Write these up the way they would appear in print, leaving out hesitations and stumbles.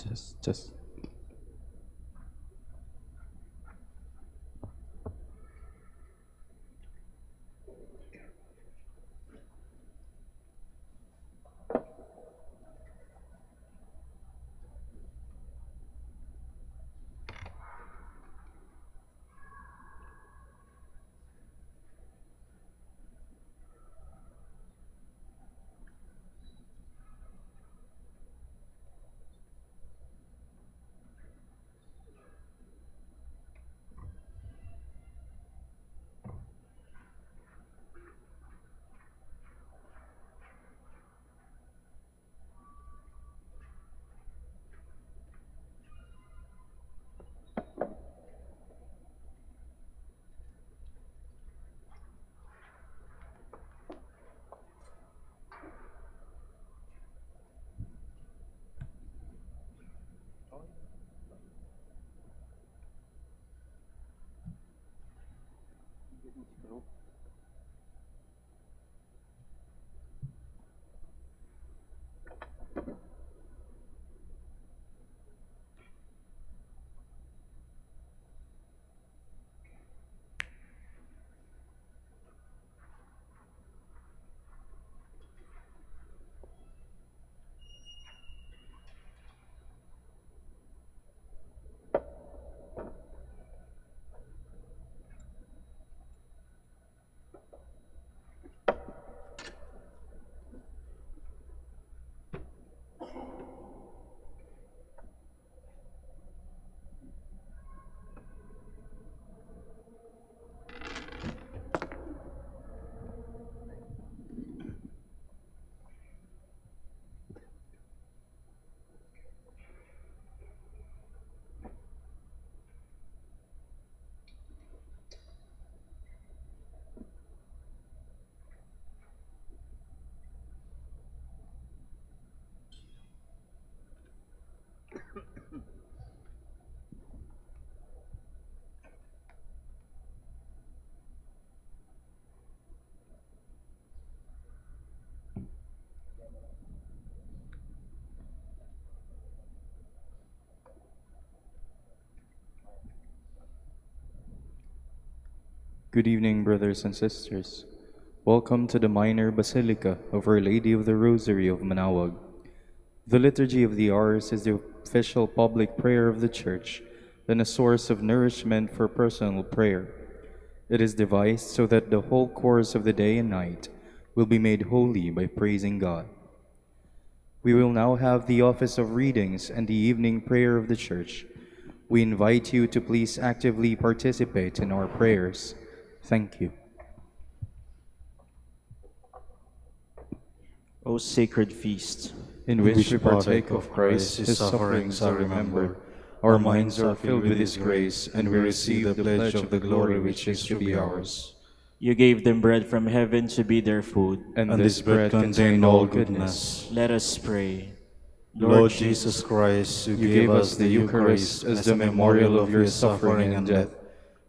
Just. Good evening, brothers and sisters. Welcome to the Minor Basilica of Our Lady of the Rosary of Manaoag. The Liturgy of the Hours is the official public prayer of the Church and a source of nourishment for personal prayer. It is devised so that the whole course of the day and night will be made holy by praising God. We will now have the office of readings and the evening prayer of the Church. We invite you to please actively participate in our prayers. Thank you. O sacred feast, in which we partake of Christ, his sufferings are remembered. Our minds are filled with his grace, and we receive the pledge of the glory which is to be ours. You gave them bread from heaven to be their food, and this bread contained all goodness. Let us pray. Lord Jesus Christ, you gave us the Eucharist as the memorial of your suffering and death.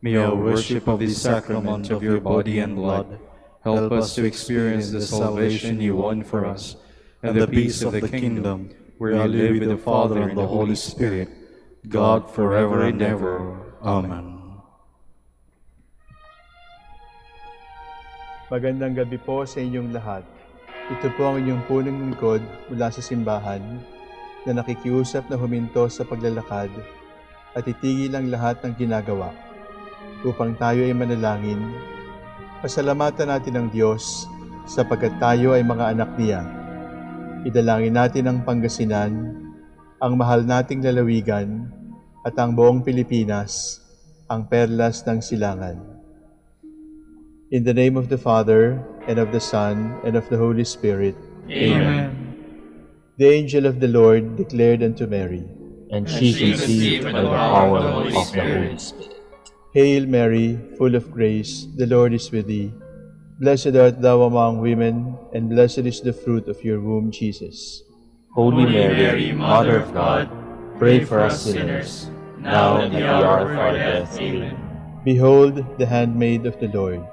May our worship of this sacrament of your body and blood help us to experience the salvation you won for us, and the peace of the kingdom, where you live with the Father and the Holy Spirit, God forever and ever. Amen. Magandang gabi po sa inyong lahat. Ito po ang inyong punong lingkod mula sa simbahan na nakikiusap na huminto sa paglalakad at itigil ang lahat ng ginagawa upang tayo ay manalangin. Pasalamatan natin ang Diyos sapagkat tayo ay mga anak niya. Idalangin natin ang Pangasinan, ang mahal nating lalawigan, at ang buong Pilipinas, ang perlas ng silangan. In the name of the Father, and of the Son, and of the Holy Spirit. Amen. The angel of the Lord declared unto Mary, and she conceived by the power of the Holy Spirit. Hail Mary, full of grace, the Lord is with thee. Blessed art thou among women, and blessed is the fruit of your womb, Jesus. Holy Mary, Mother of God, pray for us sinners, now and at the hour of our death. Amen. Behold the handmaid of the Lord.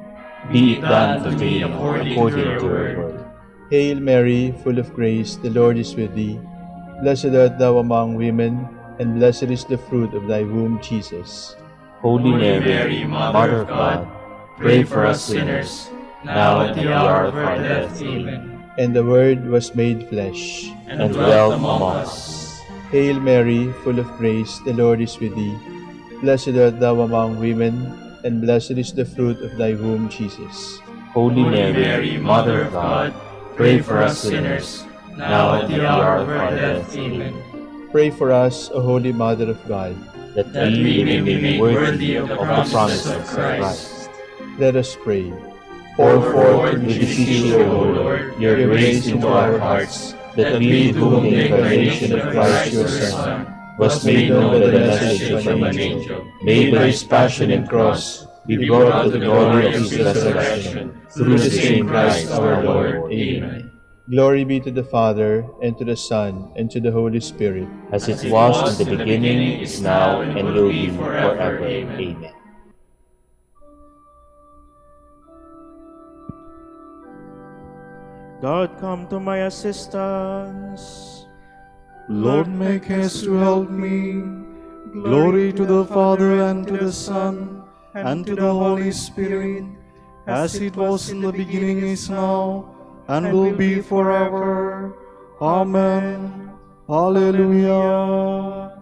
Be it done to me according to your word. Hail Mary, full of grace, the Lord is with thee. Blessed art thou among women, and blessed is the fruit of thy womb, Jesus. Holy Mary, Mother of God, pray for us sinners, now and at the hour of our death. Amen. And the Word was made flesh, And dwelt among us. Hail Mary, full of grace, the Lord is with thee. Blessed art thou among women, and blessed is the fruit of thy womb, Jesus. Holy Mary, Mother of God, pray for us sinners, now and at the hour of our death. Amen. Pray for us, O Holy Mother of God. That we may be made worthy of the promises of Christ. Let us pray. Pour forth, we beseech you, O Lord, your grace into our hearts, that we, to whom the incarnation of Christ your Son was made known by the message of an angel, may by his passion and cross be brought to the glory of his resurrection, through the same Christ our Lord. Amen. Glory be to the Father, and to the Son, and to the Holy Spirit. As it was in the beginning, is now, and will be forever. Amen. God, come to my assistance. Lord, make haste to help me. Glory to the Father, and to the Son, and to the Holy Spirit, as it was in the beginning, is now, and will be forever. Amen. Hallelujah.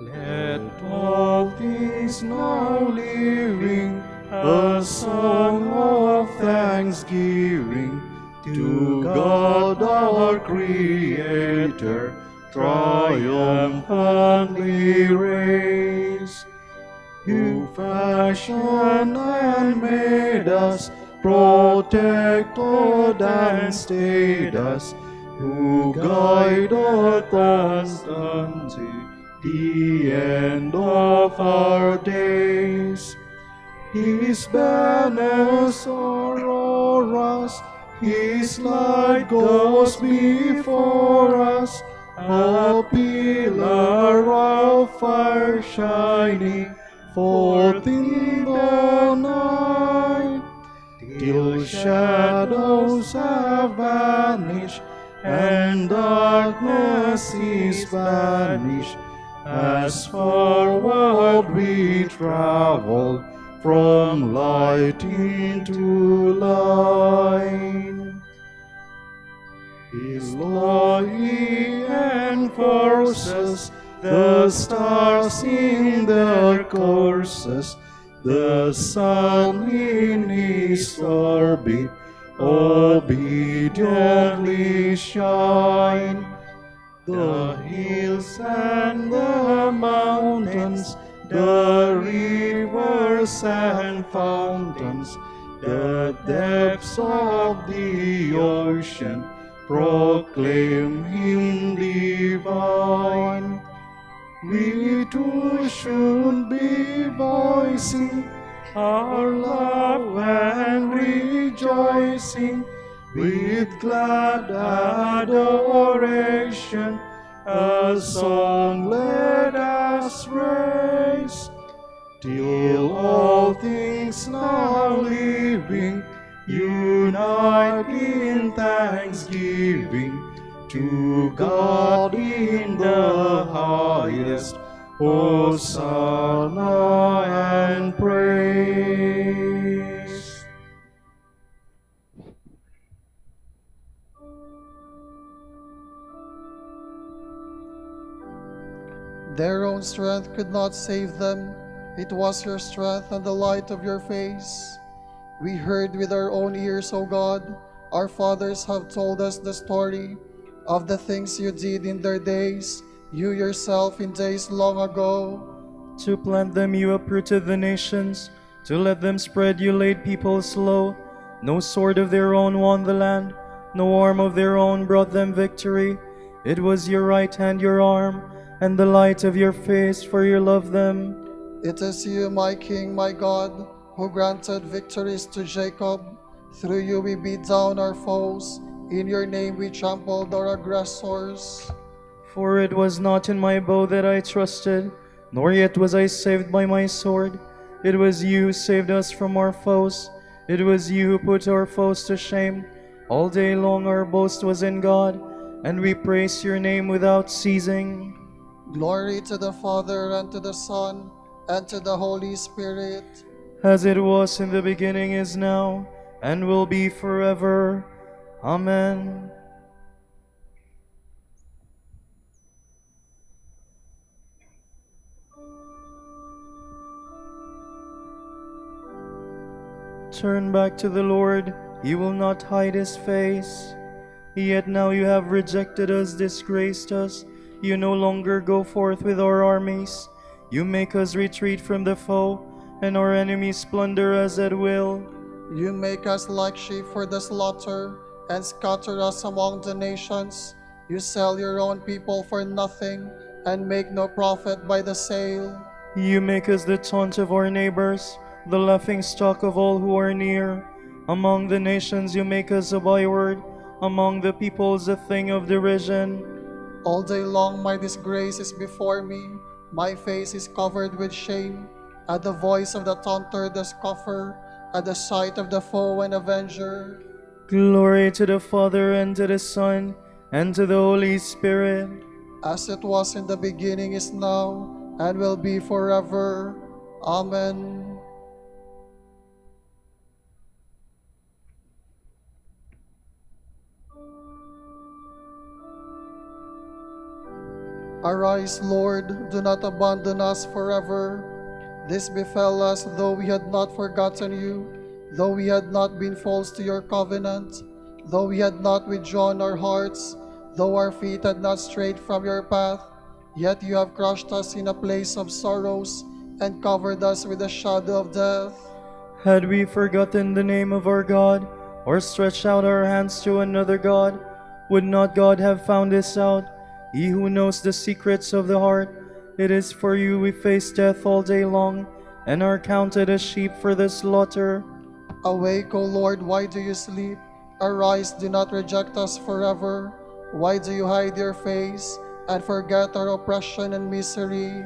Let all things now living a song of thanksgiving to God our Creator triumphantly raise, who fashioned and made us, protected and stayed us, who guideth us unto the end of our days. His banners are o'er us, His light goes before us, a pillar of fire shining forth in the night, till shadows have vanished and darkness is banished. As forward we travel from light into light, His law He enforces, the stars in their courses, the sun in His orbit obediently shine. The hills and the mountains, the rivers and fountains, the depths of the ocean proclaim Him divine. We too should be voicing our love and rejoicing, with glad adoration a song let us raise, till all things now living unite in thanksgiving to God in the highest. Hosanna and praise. Their own strength could not save them. It was your strength and the light of your face. We heard with our own ears, O God. Our fathers have told us the story of the things you did in their days, you yourself in days long ago. To plant them you uprooted the nations, to let them spread you laid peoples low. No sword of their own won the land, no arm of their own brought them victory. It was your right hand, your arm, and the light of your face, for you love them. It is you, my King, my God, who granted victories to Jacob. Through you we beat down our foes. In your name we trampled our aggressors. For it was not in my bow that I trusted, nor yet was I saved by my sword. It was you who saved us from our foes. It was you who put our foes to shame. All day long our boast was in God, and we praise your name without ceasing. Glory to the Father, and to the Son, and to the Holy Spirit. As it was in the beginning, is now, and will be forever. Amen. Turn back to the Lord, he will not hide his face. Yet now you have rejected us, disgraced us. You no longer go forth with our armies. You make us retreat from the foe, and our enemies plunder us at will. You make us like sheep for the slaughter, and scatter us among the nations. You sell your own people for nothing, and make no profit by the sale. You make us the taunt of our neighbors, the laughing stock of all who are near. Among the nations you make us a byword, among the peoples a thing of derision. All day long my disgrace is before me, my face is covered with shame. At the voice of the taunter, the scoffer, at the sight of the foe and avenger. Glory to the Father, and to the Son, and to the Holy Spirit. As it was in the beginning, is now, and will be forever. Amen. Arise, Lord, do not abandon us forever. This befell us, though we had not forgotten you, though we had not been false to your covenant, though we had not withdrawn our hearts, though our feet had not strayed from your path, yet you have crushed us in a place of sorrows and covered us with the shadow of death. Had we forgotten the name of our God, or stretched out our hands to another God, would not God have found us out? He who knows the secrets of the heart, it is for you we face death all day long, and are counted as sheep for the slaughter. Awake, O Lord, why do you sleep? Arise, do not reject us forever. Why do you hide your face, and forget our oppression and misery?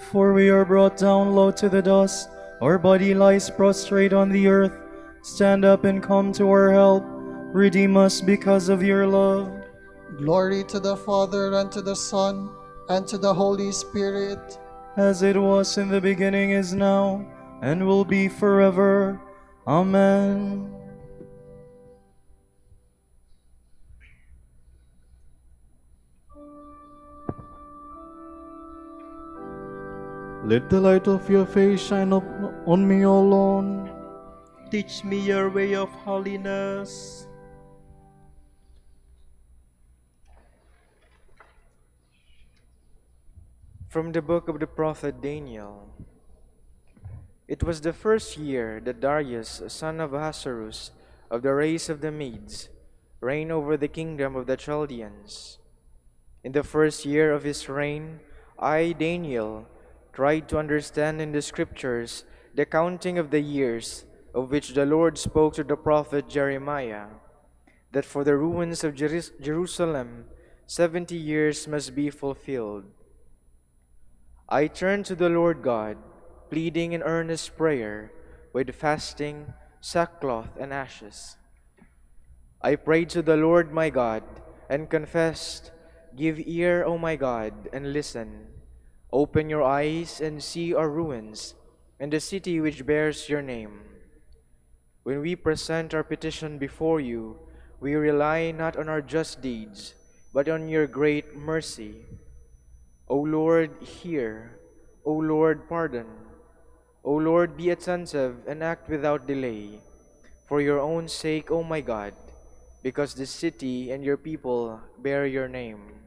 For we are brought down low to the dust, our body lies prostrate on the earth. Stand up and come to our help. Redeem us because of your love. Glory to the Father, and to the Son, and to the Holy Spirit. As it was in the beginning, is now, and will be forever. Amen. Let the light of your face shine up on me, O Lord. Teach me your way of holiness. From the book of the prophet Daniel. It was the first year that Darius, son of Ahasuerus, of the race of the Medes, reigned over the kingdom of the Chaldeans. In the first year of his reign, I, Daniel, tried to understand in the Scriptures the counting of the years of which the Lord spoke to the prophet Jeremiah, that for the ruins of Jerusalem 70 years must be fulfilled. I turned to the Lord God, pleading in earnest prayer, with fasting, sackcloth, and ashes. I prayed to the Lord my God, and confessed, Give ear, O my God, and listen. Open your eyes and see our ruins, and the city which bears your name. When we present our petition before you, we rely not on our just deeds, but on your great mercy. O Lord, hear. O Lord, pardon. O Lord, be attentive and act without delay. For your own sake, O my God, because this city and your people bear your name.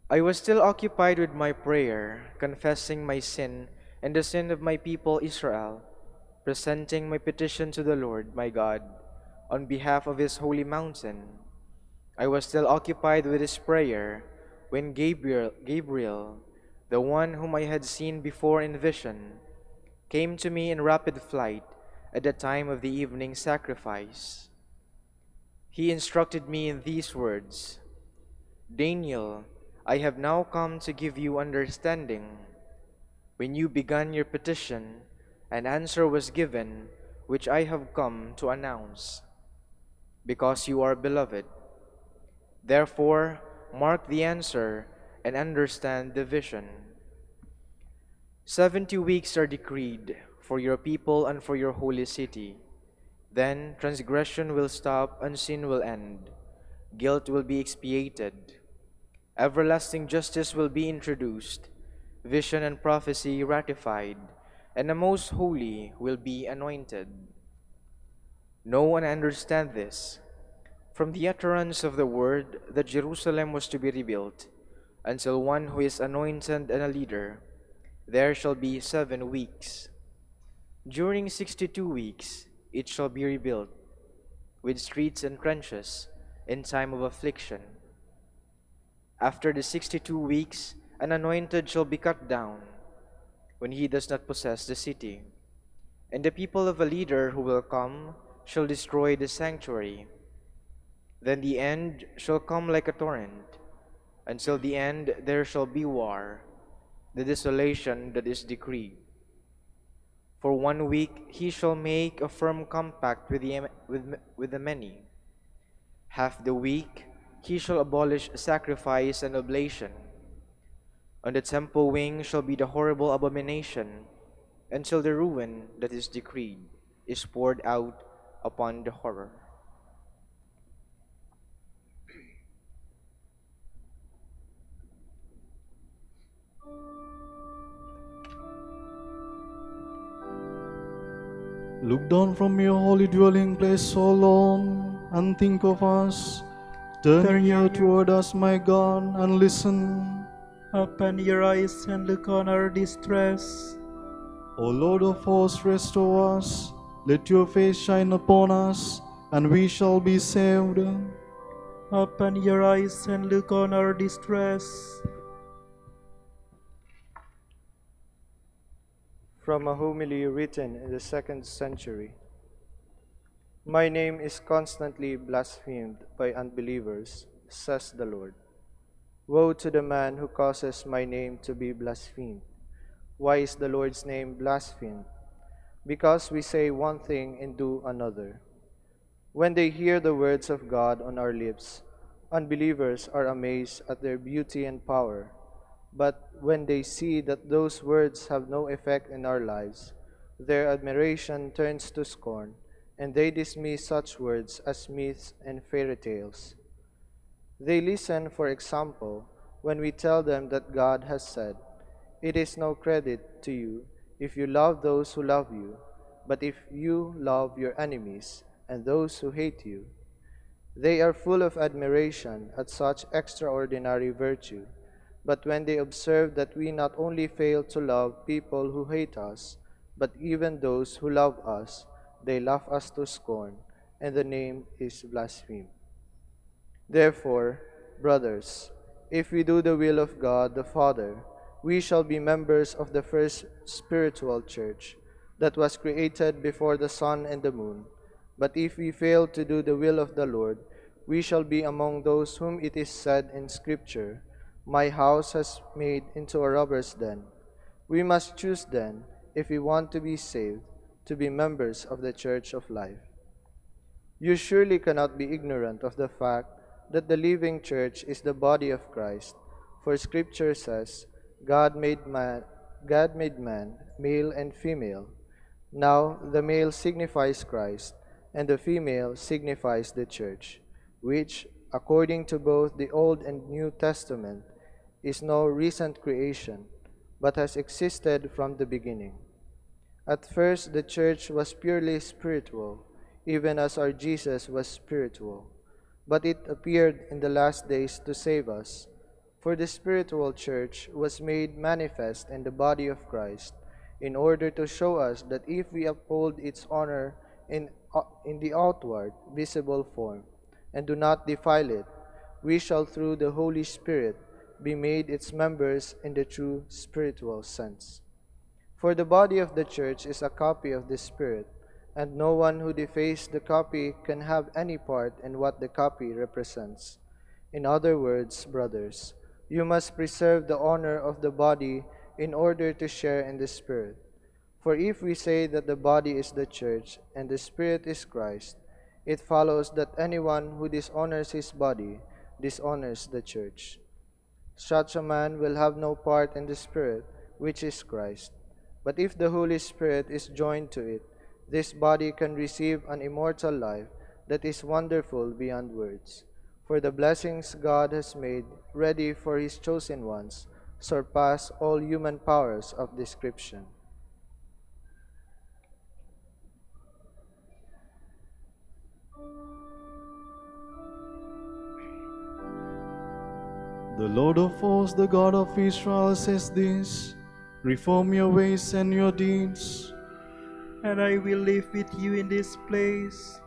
I was still occupied with my prayer, confessing my sin and the sin of my people Israel, presenting my petition to the Lord my God on behalf of his holy mountain. I was still occupied with this prayer when Gabriel, the one whom I had seen before in vision, came to me in rapid flight at the time of the evening sacrifice. He instructed me in these words, Daniel, I have now come to give you understanding. when you began your petition, an answer was given, which I have come to announce, because you are beloved. Therefore, mark the answer and understand the vision. 70 weeks are decreed for your people and for your holy city. Then transgression will stop and sin will end. Guilt will be expiated. Everlasting justice will be introduced. Vision and prophecy ratified, and the most holy will be anointed. Know and understand this. From the utterance of the word that Jerusalem was to be rebuilt, until one who is anointed and a leader, there shall be 7 weeks. During 62 weeks it shall be rebuilt, with streets and trenches, in time of affliction. After the 62 weeks, an anointed shall be cut down, when he does not possess the city. And the people of a leader who will come shall destroy the sanctuary. Then the end shall come like a torrent. Until the end there shall be war, the desolation that is decreed. For 1 week he shall make a firm compact with the many. Half the week he shall abolish sacrifice and oblation. On the temple wing shall be the horrible abomination, until the ruin that is decreed is poured out upon the horror. Look down from your holy dwelling place, O Lord, and think of us. Turn your ear toward us, my God, and listen. Open your eyes and look on our distress. O Lord of hosts, restore us. Let your face shine upon us, and we shall be saved. Open your eyes and look on our distress. From a homily written in the 2nd century. My name is constantly blasphemed by unbelievers, says the Lord. Woe to the man who causes my name to be blasphemed. Why is the Lord's name blasphemed? Because we say one thing and do another. When they hear the words of God on our lips, unbelievers are amazed at their beauty and power. But when they see that those words have no effect in our lives, their admiration turns to scorn, and they dismiss such words as myths and fairy tales. They listen, for example, when we tell them that God has said, "It is no credit to you if you love those who love you, but if you love your enemies and those who hate you." They are full of admiration at such extraordinary virtue. But when they observe that we not only fail to love people who hate us, but even those who love us, they laugh us to scorn, and the name is blasphemed. Therefore, brothers, if we do the will of God the Father, we shall be members of the first spiritual church that was created before the sun and the moon. But if we fail to do the will of the Lord, we shall be among those whom it is said in Scripture, "My house has made into a robber's den." We must choose then, if we want to be saved, to be members of the Church of Life. You surely cannot be ignorant of the fact that the living church is the body of Christ, for Scripture says, God made man, male and female. Now the male signifies Christ, and the female signifies the church, which, according to both the Old and New Testament, is no recent creation, but has existed from the beginning. At first, the church was purely spiritual, even as our Jesus was spiritual. But it appeared in the last days to save us. For the spiritual church was made manifest in the body of Christ, in order to show us that if we uphold its honor in the outward, visible form, and do not defile it, we shall through the Holy Spirit be made its members in the true spiritual sense. For the body of the church is a copy of the Spirit, and no one who defaces the copy can have any part in what the copy represents. In other words, brothers, you must preserve the honor of the body in order to share in the Spirit. For if we say that the body is the church and the Spirit is Christ, it follows that anyone who dishonors his body dishonors the church. Such a man will have no part in the Spirit, which is Christ. But if the Holy Spirit is joined to it, this body can receive an immortal life that is wonderful beyond words. For the blessings God has made ready for his chosen ones surpass all human powers of description. The Lord of hosts, the God of Israel, says this: Reform your ways and your deeds. And I will live with you in this place.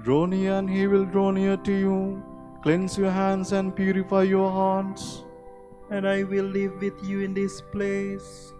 Draw near, and he will draw near to you. Cleanse your hands and purify your hearts. And I will live with you in this place.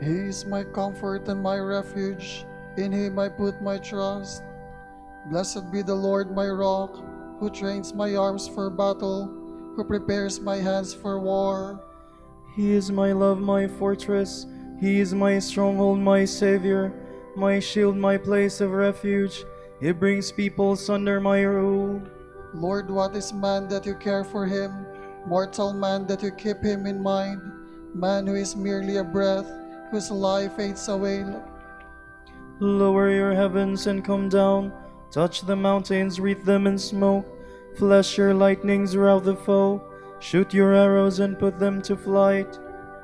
He is my comfort and my refuge. In him I put my trust. Blessed be the Lord my rock, who trains my arms for battle, who prepares my hands for war. He is my love, my fortress. He is my stronghold, my Savior, my shield, my place of refuge. He brings peoples under my rule. Lord, what is man that you care for him? Mortal man that you keep him in mind? Man who is merely a breath, whose life fades away. Lower your heavens and come down. Touch the mountains, wreath them in smoke. Flash your lightnings rout the foe. Shoot your arrows and put them to flight.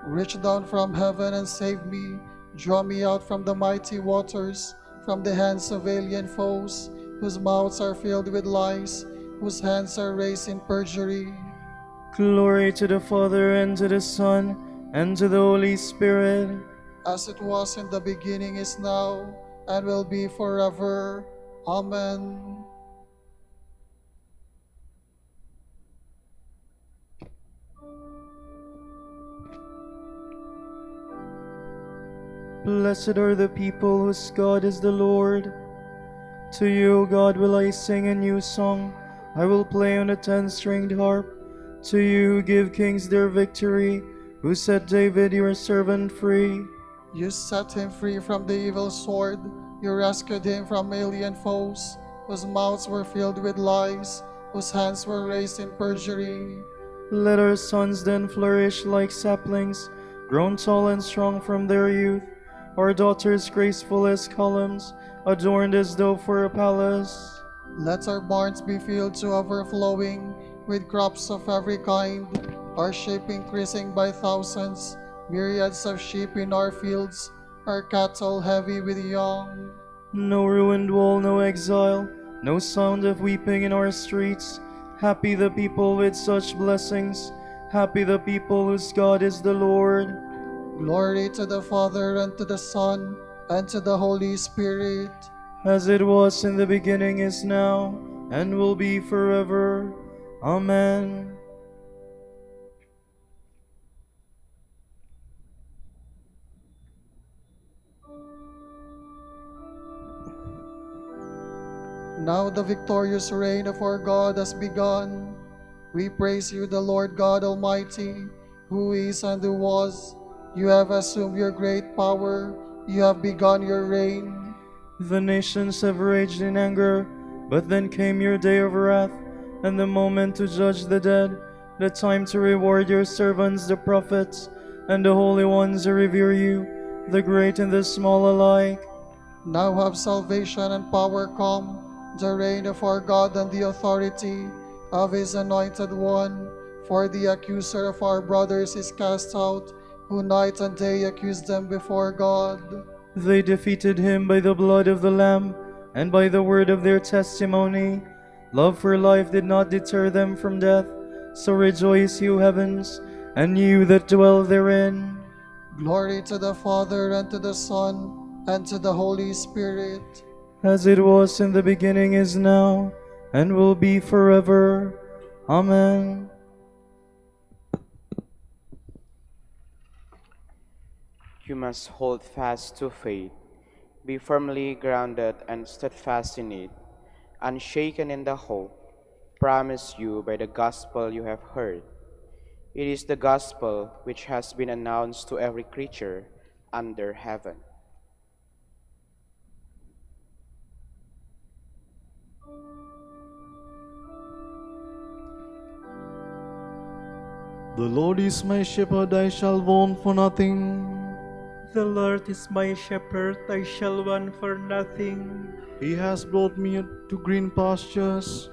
Reach down from heaven and save me. Draw me out from the mighty waters, from the hands of alien foes, whose mouths are filled with lies, whose hands are raised in perjury. Glory to the Father, and to the Son, and to the Holy Spirit. As it was in the beginning, is now, and will be forever. Amen. Blessed are the people whose God is the Lord. To you, O God, will I sing a new song. I will play on a 10-stringed harp. To you who give kings their victory, who set David your servant free. You set him free from the evil sword. You rescued him from alien foes, whose mouths were filled with lies, whose hands were raised in perjury. Let our sons then flourish like saplings, grown tall and strong from their youth. Our daughters graceful as columns, adorned as though for a palace. Let our barns be filled to overflowing with crops of every kind, our sheep increasing by thousands, myriads of sheep in our fields, our cattle heavy with young. No ruined wall, no exile, no sound of weeping in our streets. Happy the people with such blessings, happy the people whose God is the Lord. Glory to the Father, and to the Son, and to the Holy Spirit. As it was in the beginning, is now, and will be forever. Amen. Now the victorious reign of our God has begun. We praise you, the Lord God Almighty, who is and who was. You have assumed your great power. You have begun your reign. The nations have raged in anger, but then came your day of wrath, and the moment to judge the dead, the time to reward your servants, the prophets, and the holy ones who revere you, the great and the small alike. Now have salvation and power come, the reign of our God and the authority of his anointed one. For the accuser of our brothers is cast out, who night and day accuse them before God. They defeated him by the blood of the Lamb and by the word of their testimony. Love for life did not deter them from death. So rejoice, you heavens, and you that dwell therein. Glory to the Father, and to the Son, and to the Holy Spirit. As it was in the beginning, is now, and will be forever. Amen. You must hold fast to faith, be firmly grounded and steadfast in it, unshaken in the hope promised you by the gospel you have heard. It is the gospel which has been announced to every creature under heaven. The Lord is my shepherd, I shall want for nothing. The Lord is my shepherd, I shall want for nothing. He has brought me to green pastures.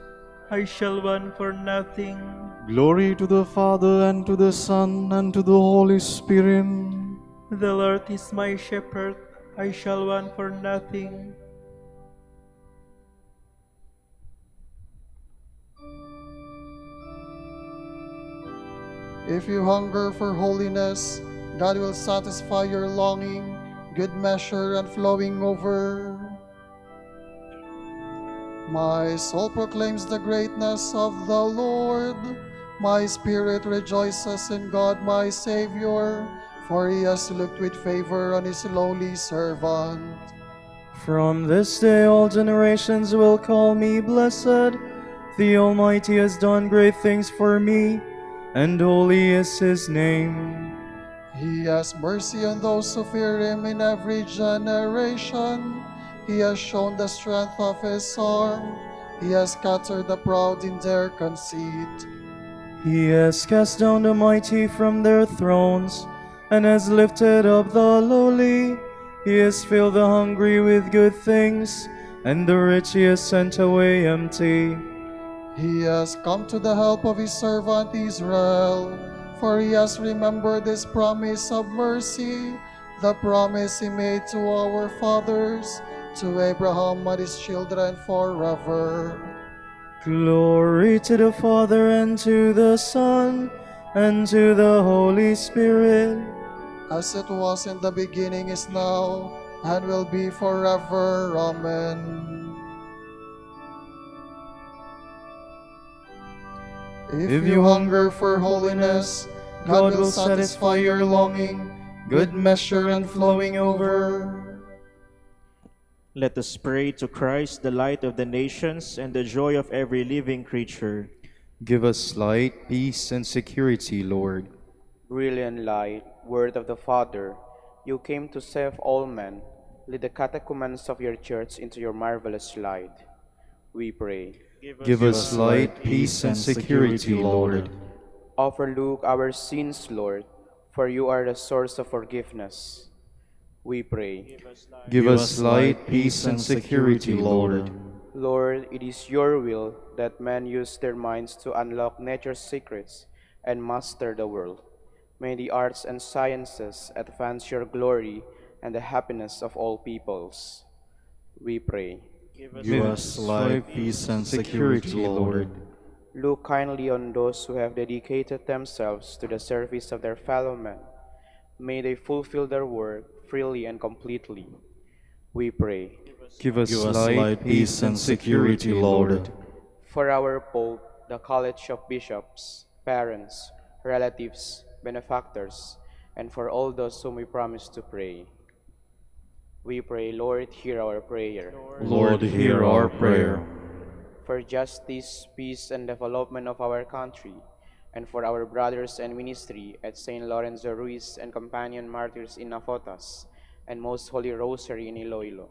I shall want for nothing. Glory to the Father, and to the Son, and to the Holy Spirit. The Lord is my shepherd, I shall want for nothing. If you hunger for holiness, God will satisfy your longing, good measure and flowing over. My soul proclaims the greatness of the Lord. My spirit rejoices in God my Savior, for he has looked with favor on his lowly servant. From this day all generations will call me blessed. The Almighty has done great things for me, and holy is his name. He has mercy on those who fear him in every generation. He has shown the strength of his arm. He has scattered the proud in their conceit. He has cast down the mighty from their thrones, and has lifted up the lowly. He has filled the hungry with good things, and the rich he has sent away empty. He has come to the help of his servant Israel, for he has remembered his promise of mercy, the promise he made to our fathers, to Abraham and his children forever. Glory to the Father, and to the Son, and to the Holy Spirit. As it was in the beginning, is now, and will be forever. Amen. If you hunger for holiness, God will satisfy your longing, good measure and flowing over. Let us pray to Christ, the light of the nations and the joy of every living creature. Give us light, peace, and security, Lord. Brilliant light, word of the Father, you came to save all men. Lead the catechumens of your church into your marvelous light. We pray. Give us light, peace, and security, Lord. Overlook our sins, Lord, for you are the source of forgiveness. We pray. Give us light, peace, and security, Lord. Lord, it is your will that men use their minds to unlock nature's secrets and master the world. May the arts and sciences advance your glory and the happiness of all peoples. We pray. Give us light, peace, and security, Lord. Look kindly on those who have dedicated themselves to the service of their fellow men. May they fulfill their work freely and completely. We pray. Give us light, peace, and security, Lord. For our Pope, the College of Bishops, parents, relatives, benefactors, and for all those whom we promise to pray. We pray, Lord, hear our prayer. Lord, hear our prayer. For justice, peace, and development of our country, and for our brothers and ministry at St. Lorenzo Ruiz and Companion Martyrs in Nafotas, and Most Holy Rosary in Iloilo.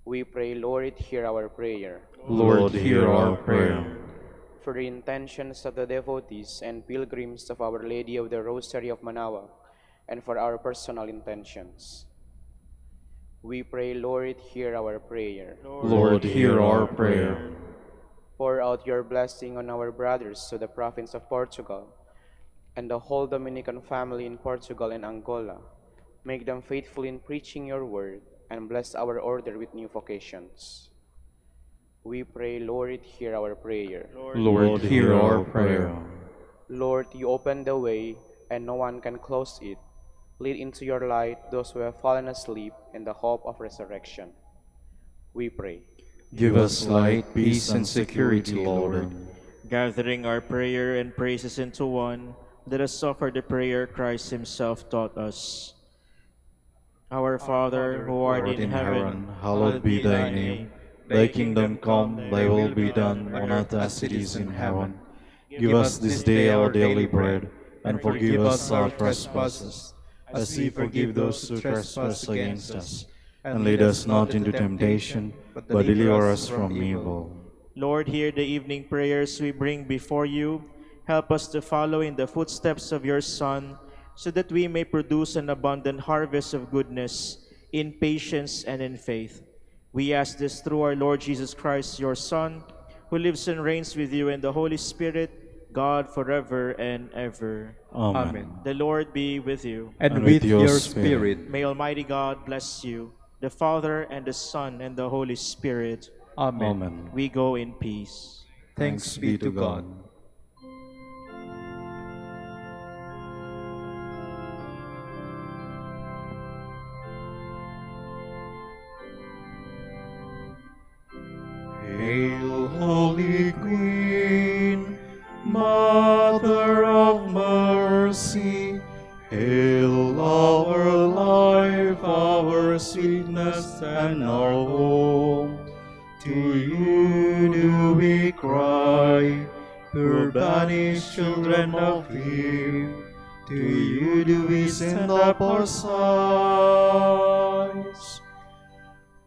We pray, Lord, hear our prayer. Lord, hear our prayer. For the intentions of the devotees and pilgrims of Our Lady of the Rosary of Manaoag, and for our personal intentions. We pray, Lord, hear our prayer. Lord, hear our prayer. Pour out your blessing on our brothers to the province of Portugal, and the whole Dominican family in Portugal and Angola. Make them faithful in preaching your word, and bless our order with new vocations. We pray, Lord, hear our prayer. Lord, hear our prayer. Lord, you open the way, and no one can close it. Lead into your light those who have fallen asleep in the hope of resurrection. We pray. Give us light, peace, and security, Lord. Gathering our prayer and praises into one, let us offer the prayer Christ himself taught us. Our Father, who art in heaven, hallowed be thy name. Thy kingdom come, thy will be done on earth as it is in heaven. Give us this day our daily bread, and forgive us our trespasses, as we forgive those who trespass against us. And lead us not into temptation, but deliver us from evil. Lord, hear the evening prayers we bring before you. Help us to follow in the footsteps of your Son, so that we may produce an abundant harvest of goodness in patience and in faith. We ask this through our Lord Jesus Christ, your Son, who lives and reigns with you in the Holy Spirit, God forever and ever. Amen. The Lord be with you. And with your spirit. May Almighty God bless you, the Father and the Son and the Holy Spirit. Amen. Amen. We go in peace. Thanks be to God. Hail, Holy Queen, Mother of Mercy. Hail, and our home. To you do we cry, poor banished children of Eve. To you do we send up our sighs,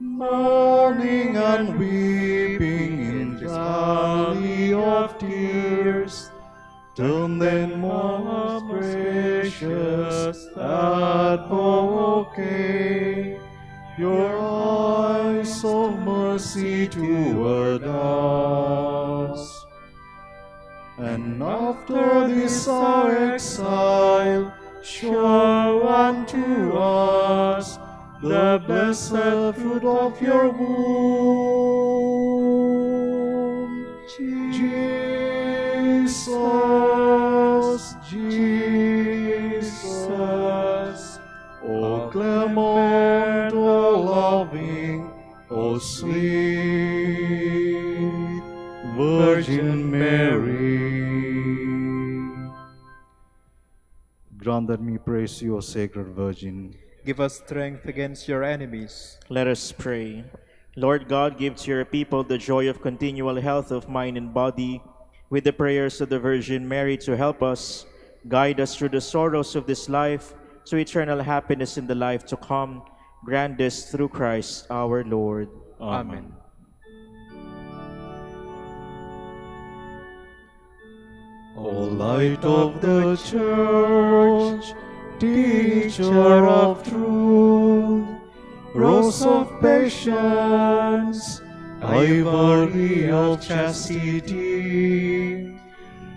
mourning and weeping in this valley of tears. Turn then, most gracious Advocate, your eyes of mercy toward us. And after this our exile, show unto us the blessed fruit of your womb. Jesus, Jesus, O clement, O loving, O sweet Virgin Mary. Grant that we praise you, O Sacred Virgin. Give us strength against your enemies. Let us pray. Lord God, give to your people the joy of continual health of mind and body, with the prayers of the Virgin Mary to help us, guide us through the sorrows of this life, to eternal happiness in the life to come. Grant this through Christ our Lord. Amen. O light of the Church, teacher of truth, rose of patience, ivory of chastity,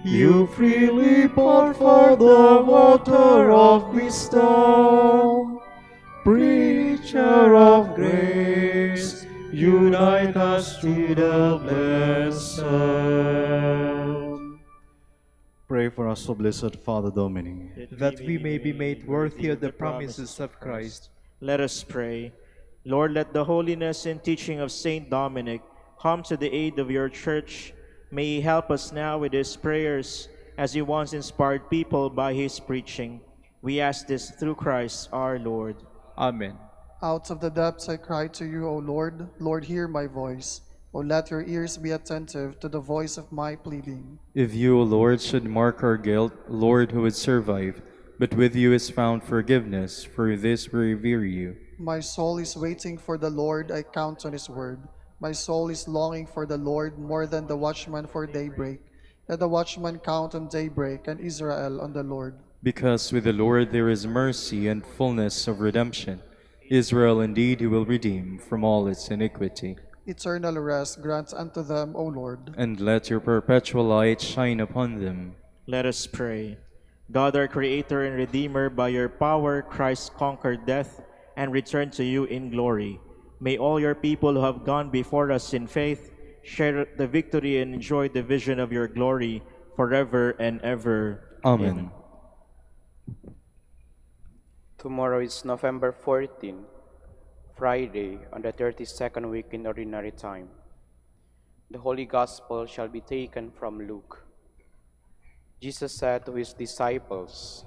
you freely poured forth the water of wisdom. Preacher of grace, unite us to the blessed. Pray for us, O Blessed Father Dominic, That we may be made worthy of the promises of Christ. Let us pray. Lord, let the holiness and teaching of Saint Dominic come to the aid of your Church. May he help us now with his prayers, as he once inspired people by his preaching. We ask this through Christ our Lord. Amen. Out of the depths I cry to you, O Lord. Lord, hear my voice. O let your ears be attentive to the voice of my pleading. If you, O Lord, should mark our guilt, Lord, who would survive? But with you is found forgiveness, for this we revere you. My soul is waiting for the Lord, I count on his word. My soul is longing for the Lord more than the watchman for daybreak. Let the watchman count on daybreak, and Israel on the Lord. Because with the Lord there is mercy and fullness of redemption. Israel indeed he will redeem from all its iniquity. Eternal rest grant unto them, O Lord. And let your perpetual light shine upon them. Let us pray. God, our Creator and Redeemer, by your power Christ conquered death and returned to you in glory. May all your people who have gone before us in faith share the victory and enjoy the vision of your glory forever and ever. Amen. Tomorrow is November 14, Friday, on the 32nd week in Ordinary Time. The Holy Gospel shall be taken from Luke. Jesus said to his disciples,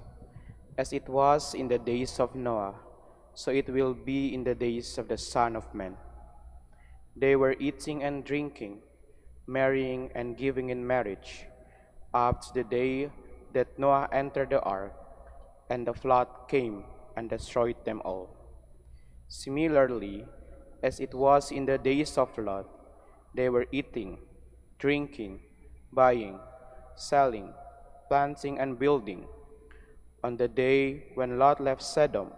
"As it was in the days of Noah, so it will be in the days of the Son of Man. They were eating and drinking, marrying and giving in marriage, up to the day that Noah entered the ark, and the flood came and destroyed them all. Similarly, as it was in the days of Lot, they were eating, drinking, buying, selling, planting and building. On the day when Lot left Sodom,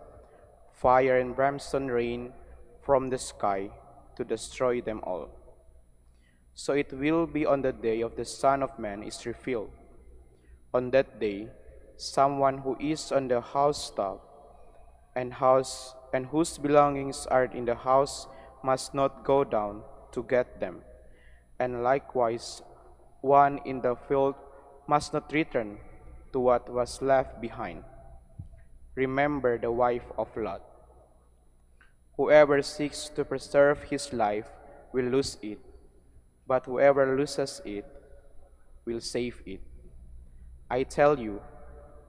fire and brimstone rained from the sky to destroy them all. So it will be on the day of the Son of Man is revealed. On that day, someone who is on the housetop and whose belongings are in the house must not go down to get them, and likewise one in the field must not return to what was left behind. Remember the wife of Lot. Whoever seeks to preserve his life will lose it, but whoever loses it will save it. I tell you,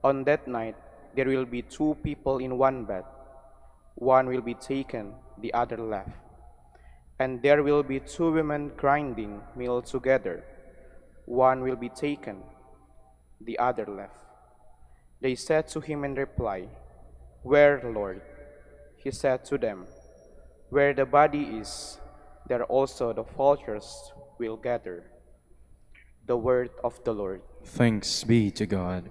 on that night there will be two people in one bed. One will be taken the other left. And there will be two women grinding meal together. One will be taken, the other left. They said to him in reply, Where, Lord? He said to them, Where the body is, there also the vultures will gather. The word of the Lord. Thanks be to God.